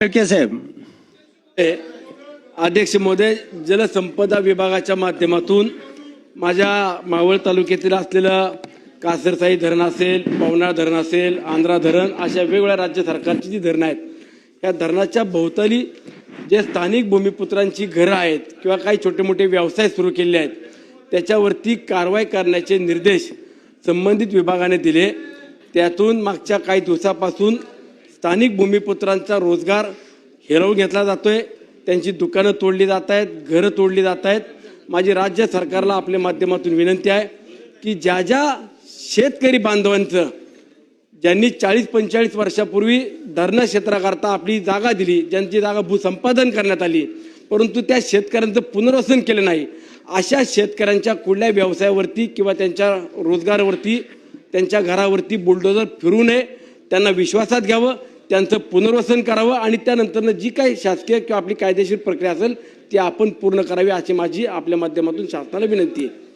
साहेब. अध्यक्ष महोदय, जलसंपदा विभागाच्या माध्यमातून माझ्या मावळ तालुक्यातील असलेलं कासरसाई धरण असेल, पवनार धरण असेल, आंध्रा धरण अशा वेगवेगळ्या राज्य सरकारची जी धरणं आहेत, या धरणाच्या भोवताली जे स्थानिक भूमिपुत्रांची घरं आहेत किंवा काही छोटे मोठे व्यवसाय सुरू केले आहेत, त्याच्यावरती कारवाई करण्याचे निर्देश संबंधित विभागाने दिले. त्यातून मागच्या काही दिवसापासून स्थानिक भूमिपुत्रांचा रोजगार हिरावून घेतला जातोय, त्यांची दुकानं तोडली जात आहेत, घरं तोडली जात आहेत. माझी राज्य सरकारला आपल्या माध्यमातून विनंती आहे की ज्या ज्या शेतकरी बांधवांचं ज्यांनी 40-45 वर्षापूर्वी धरण क्षेत्राकरता आपली जागा दिली, ज्यांची जागा भूसंपादन करण्यात आली, परंतु त्या शेतकऱ्यांचं पुनर्वसन केलं नाही, अशा शेतकऱ्यांच्या कुठल्या व्यवसायावरती किंवा त्यांच्या रोजगारावरती, त्यांच्या घरावरती बुलडोजर फिरू नये. त्यांना विश्वासात घ्यावं, त्यांचं पुनर्वसन करावं आणि त्यानंतर जी काही शासकीय किंवा आपली कायदेशीर प्रक्रिया असेल ती आपण पूर्ण करावी, अशी माझी आपल्या माध्यमातून शासनाला विनंती आहे.